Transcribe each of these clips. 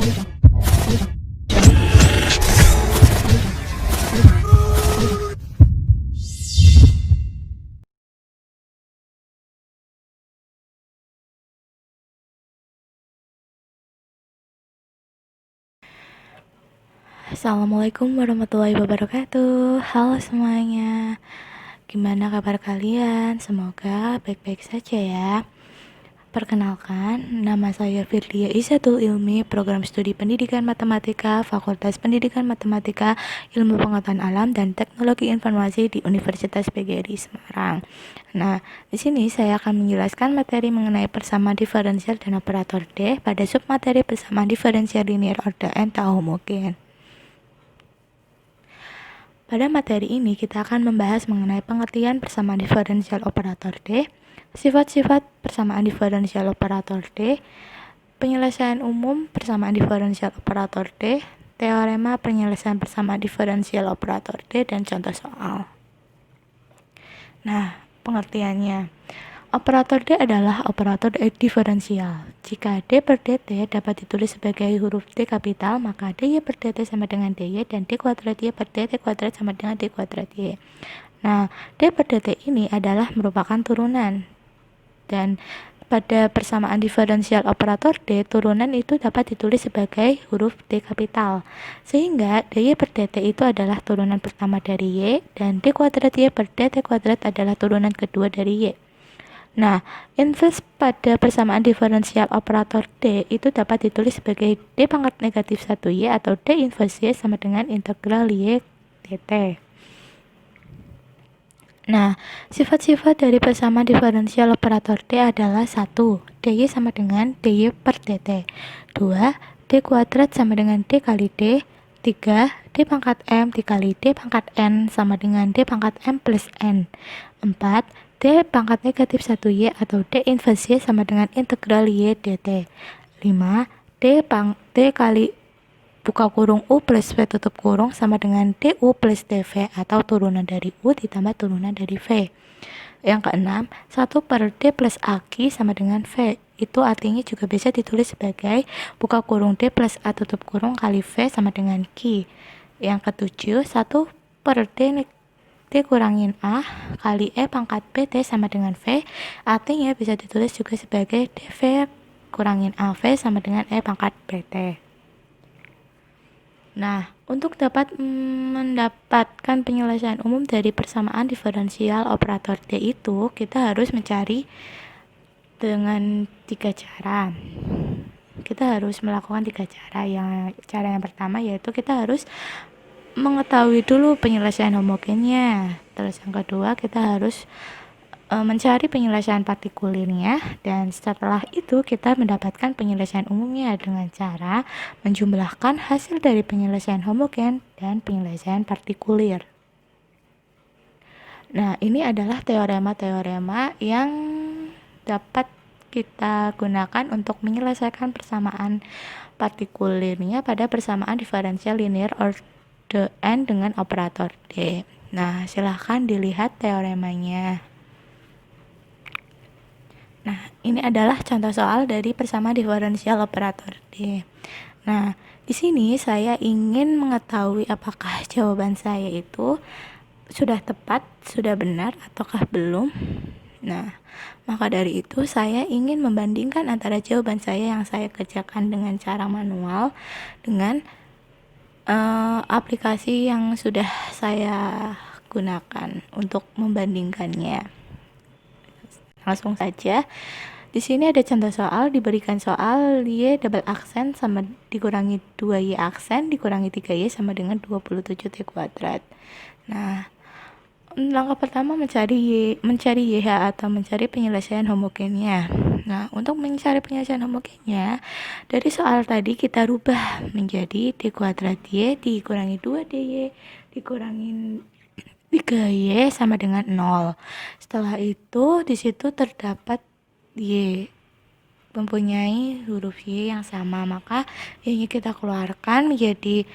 Assalamualaikum warahmatullahi wabarakatuh. Halo semuanya. Gimana kabar kalian? Semoga baik-baik saja ya. Perkenalkan, nama saya Firlia Isatul Ilmi, Program Studi Pendidikan Matematika, Fakultas Pendidikan Matematika, Ilmu Pengetahuan Alam dan Teknologi Informasi di Universitas PGRI Semarang. Nah, di sini saya akan menjelaskan materi mengenai persamaan diferensial dan operator D pada submateri persamaan diferensial linear order n tak homogen. Pada materi ini kita akan membahas mengenai pengertian persamaan diferensial operator D, sifat-sifat persamaan diferensial operator D, penyelesaian umum persamaan diferensial operator D, teorema penyelesaian persamaan diferensial operator D, dan contoh soal. Nah, pengertiannya. Operator D adalah operator diferensial. Jika D per dt dapat ditulis sebagai huruf D kapital, maka dy per dt sama dengan dy dan d kuadrat y per dt kuadrat sama dengan d kuadrat y. Nah, D per dt ini adalah merupakan turunan. Dan pada persamaan diferensial operator D, turunan itu dapat ditulis sebagai huruf D kapital. Sehingga dy per dt itu adalah turunan pertama dari y, dan d kuadrat y per dt kuadrat adalah turunan kedua dari y. Nah, inverse pada persamaan diferensial operator D itu dapat ditulis sebagai D pangkat negatif 1Y atau D inverse Y sama dengan integral Y dt. Nah, sifat-sifat dari persamaan diferensial operator D adalah 1. dy sama dengan dy per dt. 2. D kuadrat sama dengan D kali D. 3. D pangkat M dikali D pangkat N sama dengan D pangkat M plus N. 4. D pangkat negatif 1Y atau D inverse Y sama dengan integral Y dt. 5. D kali buka kurung U plus V tutup kurung sama dengan DU plus DV atau turunan dari U ditambah turunan dari V. Yang keenam, 1 per D plus AQ sama dengan V. Itu artinya juga bisa ditulis sebagai buka kurung D plus A tutup kurung kali V sama dengan Q. Yang ketujuh, 1 per D kurangin A kali E pangkat BT sama dengan V, artinya bisa ditulis juga sebagai DV kurangin AV sama dengan E pangkat BT. Nah, untuk dapat mendapatkan penyelesaian umum dari persamaan diferensial operator D itu, kita harus mencari dengan 3 cara. Kita harus melakukan 3 cara. Cara yang pertama yaitu kita harus mengetahui dulu penyelesaian homogennya. Terus yang kedua kita harus mencari penyelesaian partikulirnya, dan setelah itu kita mendapatkan penyelesaian umumnya dengan cara menjumlahkan hasil dari penyelesaian homogen dan penyelesaian partikulir. Nah, ini adalah teorema-teorema yang dapat kita gunakan untuk menyelesaikan persamaan partikulirnya pada persamaan diferensial linear order n dengan operator D. Nah, silahkan dilihat teoremanya. Nah, ini adalah contoh soal dari persamaan diferensial operator D. Nah, di sini saya ingin mengetahui apakah jawaban saya itu sudah tepat, sudah benar, ataukah belum. Nah, maka dari itu saya ingin membandingkan antara jawaban saya yang saya kerjakan dengan cara manual dengan aplikasi yang sudah saya gunakan untuk membandingkannya. Langsung saja. Di sini ada contoh soal, diberikan soal Y double aksen sama dikurangi 2Y aksen dikurangi 3Y sama dengan 27T kuadrat. Nah, langkah pertama mencari YH atau mencari penyelesaian homogennya. Nah, untuk mencari penyelesaian homogennya, dari soal tadi kita rubah menjadi D kuadrat Y dikurangi 2DY dikurangi 3Y sama dengan 0. Setelah itu di situ terdapat Y mempunyai huruf Y yang sama, maka Y-nya kita keluarkan menjadi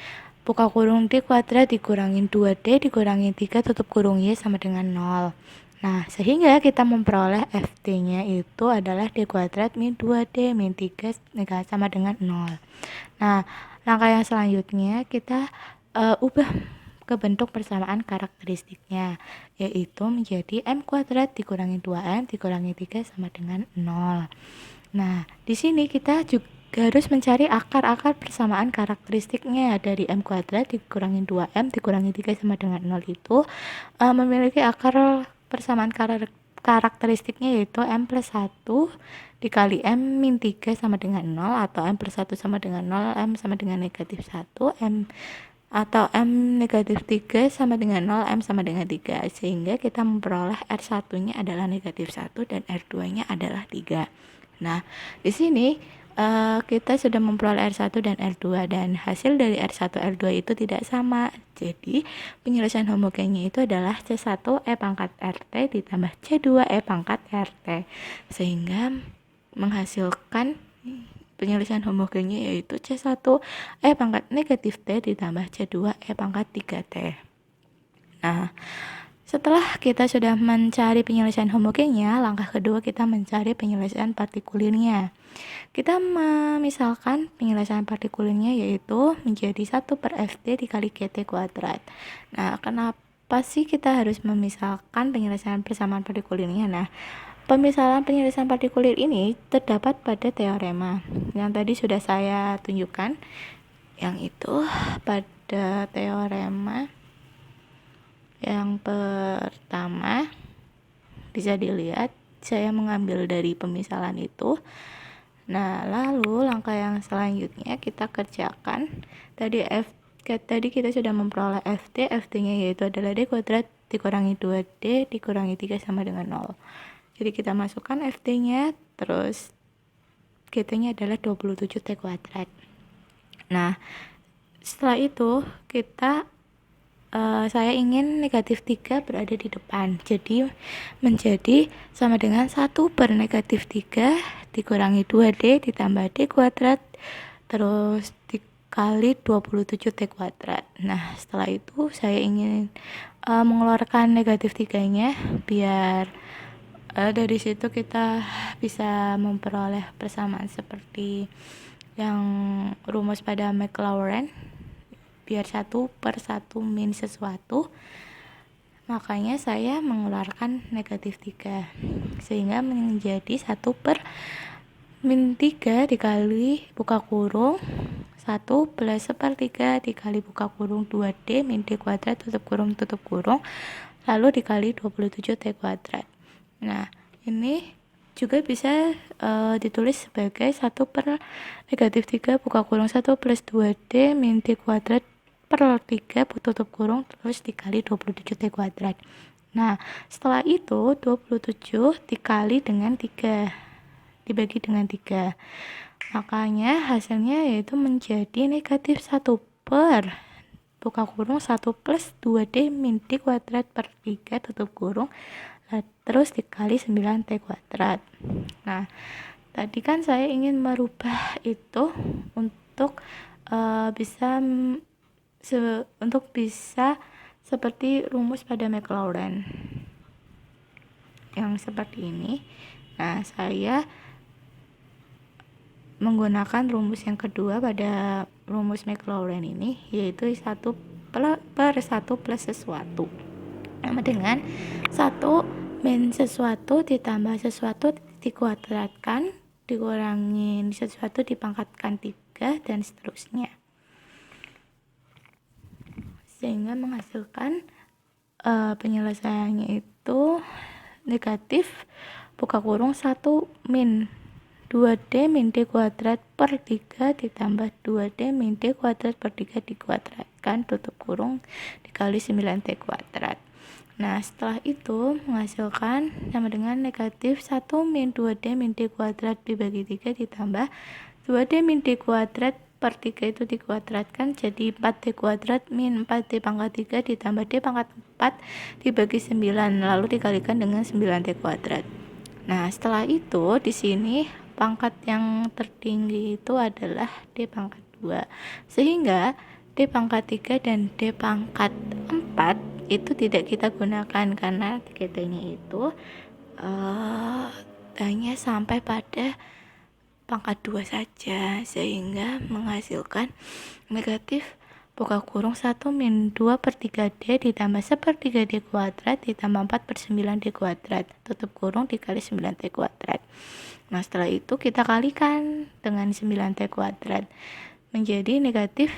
buka kurung D kuadrat dikurangin 2D dikurangin 3 tutup kurung Y sama dengan 0. Nah, sehingga kita memperoleh FT-nya itu adalah D kuadrat min 2D min 3 sama dengan 0. Nah, langkah yang selanjutnya kita ubah ke bentuk persamaan karakteristiknya, yaitu menjadi M kuadrat dikurangi 2M dikurangi 3 sama dengan 0. Nah, di sini kita juga harus mencari akar-akar persamaan karakteristiknya. Dari M kuadrat dikurangi 2M dikurangi 3 sama dengan 0 itu memiliki akar persamaan karakteristiknya, yaitu M plus 1 dikali M min 3 sama dengan 0, atau M plus 1 sama dengan 0, M sama dengan negatif 1, M atau M negatif 3 sama dengan 0, M sama dengan 3, sehingga kita memperoleh R1 nya adalah negatif 1 dan R2 nya adalah 3. Nah, di sini kita sudah memperoleh R1 dan R2, dan hasil dari R1 R2 itu tidak sama. Jadi penyelesaian homogennya itu adalah C1 E pangkat RT ditambah C2 E pangkat RT, sehingga menghasilkan penyelesaian homogennya yaitu C1 E pangkat negatif T ditambah C2 E pangkat 3T. Nah, setelah kita sudah mencari penyelesaian homogennya, langkah kedua kita mencari penyelesaian partikulirnya. Kita memisalkan penyelesaian partikulirnya yaitu menjadi 1 per FT dikali GT kuadrat. Nah, kenapa sih kita harus memisalkan penyelesaian persamaan partikulirnya? Nah, pemisalan penyelesaian partikulir ini terdapat pada teorema yang tadi sudah saya tunjukkan, yang itu pada teorema yang pertama bisa dilihat saya mengambil dari pemisalan itu. Nah, lalu langkah yang selanjutnya kita kerjakan. Tadi kita sudah memperoleh FT-nya yaitu adalah D kuadrat dikurangi 2D dikurangi 3 sama dengan 0. Jadi kita masukkan FT-nya, terus GT-nya adalah 27T kuadrat. Nah, setelah itu saya ingin negatif 3 berada di depan, jadi menjadi sama dengan 1 per negatif 3 dikurangi 2D ditambah D kuadrat terus dikali 27T kuadrat. Nah, setelah itu saya ingin mengeluarkan negatif 3 nya biar dari situ kita bisa memperoleh persamaan seperti yang rumus pada Maclaurin, biar 1 per 1 min sesuatu, makanya saya mengeluarkan negatif 3 sehingga menjadi 1 per min 3 dikali buka kurung 1 plus sepertiga dikali buka kurung 2D min D kuadrat tutup kurung lalu dikali 27T kuadrat. Nah, ini juga bisa ditulis sebagai 1 per negatif 3 buka kurung 1 plus 2D min D kuadrat per 3 tutup kurung terus dikali 27T kuadrat. Nah, setelah itu 27 dikali dengan 3 dibagi dengan 3, makanya hasilnya yaitu menjadi negatif 1 per buka kurung 1 plus 2D min D kuadrat per 3 tutup kurung terus dikali 9T kuadrat. Nah, tadi kan saya ingin merubah itu untuk bisa seperti rumus pada Maclaurin yang seperti ini. Nah, saya menggunakan rumus yang kedua pada rumus Maclaurin ini, yaitu 1 per 1 plus sesuatu sama dengan 1 min sesuatu ditambah sesuatu dikuadratkan dikurangi sesuatu dipangkatkan 3 dan seterusnya, sehingga menghasilkan penyelesaiannya itu negatif buka kurung 1 min 2D min D kuadrat per 3 ditambah 2D min D kuadrat per 3 dikuadratkan tutup kurung dikali 9T kuadrat. Nah, setelah itu menghasilkan sama dengan negatif 1 min 2D min D kuadrat dibagi 3 ditambah 2D min D kuadrat per 3 itu dikuadratkan jadi 4D kuadrat min 4D pangkat 3 ditambah D pangkat 4 dibagi 9 lalu dikalikan dengan 9D kuadrat. Nah, setelah itu di sini pangkat yang tertinggi itu adalah D pangkat 2, sehingga D pangkat 3 dan D pangkat 4 itu tidak kita gunakan karena TGT-nya itu hanya sampai pada pangkat 2 saja, sehingga menghasilkan negatif buka kurung 1 min 2 per 3D ditambah 1/3 D kuadrat ditambah 4 per 9 D kuadrat tutup kurung dikali 9 T kuadrat. Nah, setelah itu kita kalikan dengan 9 T kuadrat menjadi negatif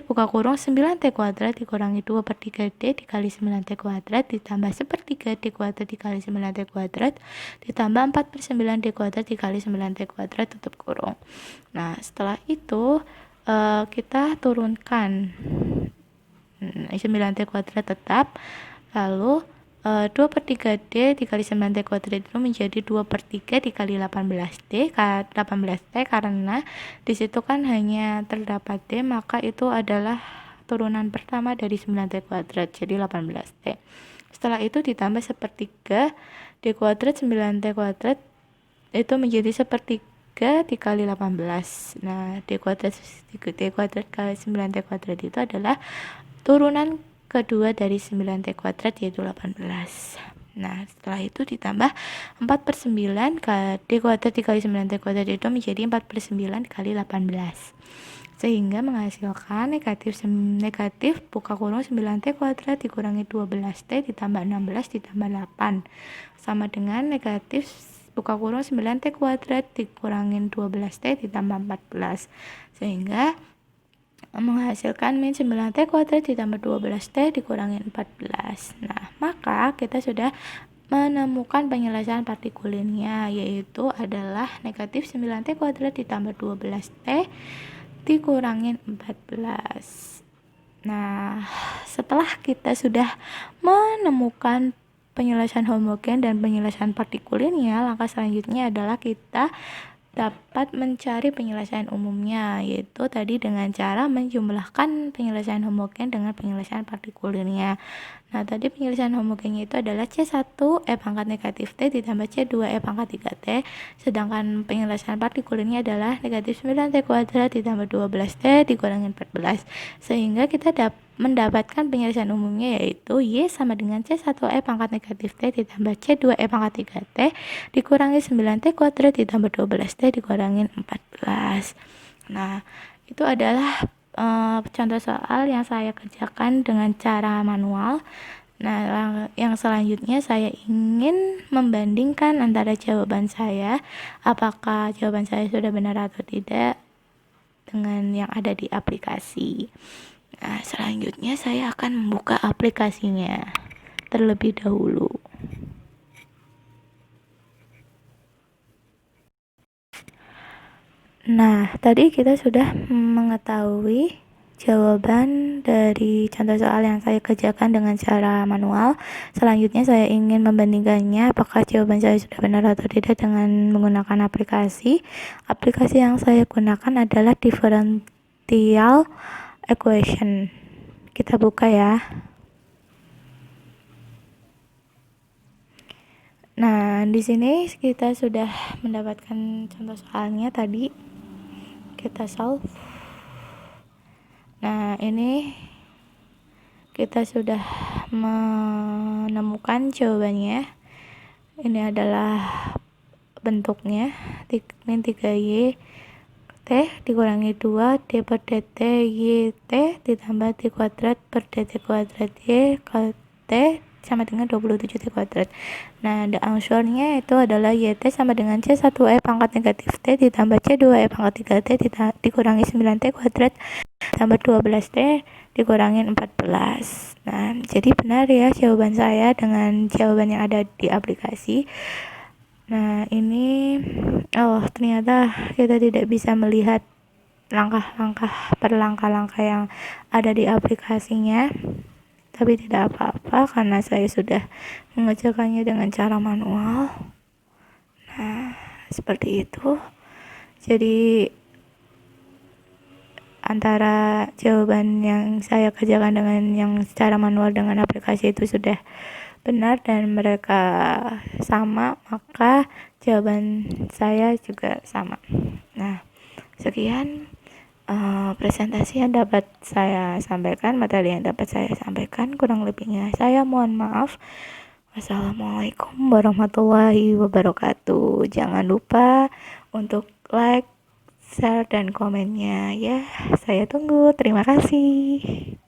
buka kurung 9 T kuadrat dikurangi 2 per 3D dikali 9 T kuadrat ditambah 1/3 D kuadrat dikali 9 T kuadrat ditambah 4 per 9 D kuadrat dikali 9 T kuadrat tutup kurung. Nah, setelah itu kita turunkan 9 T kuadrat tetap, lalu 2 per 3D dikali 9 T kuadrat itu menjadi 2 per 3 dikali 18D 18T karena disitu kan hanya terdapat D, maka itu adalah turunan pertama dari 9 T kuadrat, jadi 18T. Setelah itu ditambah 1/3 D kuadrat 9 T kuadrat itu menjadi 1/3 dikali 18. Nah, D kuadrat kali 9 T kuadrat itu adalah turunan kedua dari 9 T kuadrat yaitu 18. Nah, setelah itu ditambah 4 per 9 D kuadrat dikali 9 T kuadrat itu menjadi 4 per 9 kali 18, sehingga menghasilkan negatif buka kurung 9 T kuadrat dikurangi 12T ditambah 16 ditambah 8 sama dengan negatif buka kurung 9 T kuadrat dikurangin 12T ditambah 14, sehingga menghasilkan min 9 T kuadrat ditambah 12T dikurangi 14. Nah, maka kita sudah menemukan penyelesaian partikulinnya, yaitu adalah negatif 9 T kuadrat ditambah 12T dikurangi 14. Nah, setelah kita sudah menemukan penyelesaian homogen dan penyelesaian partikulinnya, langkah selanjutnya adalah kita dapat mencari penyelesaian umumnya, yaitu tadi dengan cara menjumlahkan penyelesaian homogen dengan penyelesaian partikulinnya. Nah, tadi penyelesaian homogennya itu adalah C1 E pangkat negatif T ditambah C2 E pangkat 3T, sedangkan penyelesaian partikulinnya adalah negatif 9 T kuadrat ditambah 12T dikurangi 14, sehingga kita mendapatkan penyelesaian umumnya yaitu Y sama dengan C1 E pangkat negatif T ditambah C2 E pangkat 3T dikurangi 9 T kuadrat ditambah 12T dikurangi 14. Nah, itu adalah contoh soal yang saya kerjakan dengan cara manual. Nah, yang selanjutnya saya ingin membandingkan antara jawaban saya, apakah jawaban saya sudah benar atau tidak dengan yang ada di aplikasi. Nah, selanjutnya saya akan membuka aplikasinya terlebih dahulu. Nah, tadi kita sudah mengetahui jawaban dari contoh soal yang saya kerjakan dengan cara manual. Selanjutnya saya ingin membandingkannya apakah jawaban saya sudah benar atau tidak dengan menggunakan aplikasi. Aplikasi yang saya gunakan adalah differential equation. Kita buka ya. Nah, di sini kita sudah mendapatkan contoh soalnya tadi. Kita solve. Nah, ini kita sudah menemukan jawabannya. Ini adalah bentuknya min 3Y T dikurangi 2 D per dt Y T ditambah D kuadrat per dt kuadrat Y T sama dengan 27 T kuadrat. Nah, the answer-nya itu adalah YT sama dengan C1E pangkat negatif T ditambah C2E pangkat 3T dikurangi 9T kuadrat tambah 12T dikurangi 14. Nah, jadi benar ya jawaban saya dengan jawaban yang ada di aplikasi. Nah, ini ternyata kita tidak bisa melihat langkah-langkah per langkah-langkah yang ada di aplikasinya. Tapi tidak apa-apa karena saya sudah mengerjakannya dengan cara manual. Nah, seperti itu. Jadi antara jawaban yang saya kerjakan dengan yang secara manual dengan aplikasi itu sudah benar dan mereka sama, maka jawaban saya juga sama. Nah, sekian presentasi yang dapat saya sampaikan, materi yang dapat saya sampaikan. Kurang lebihnya saya mohon maaf. Wassalamualaikum warahmatullahi wabarakatuh. Jangan lupa untuk like, share, dan komennya ya. Saya tunggu. Terima kasih.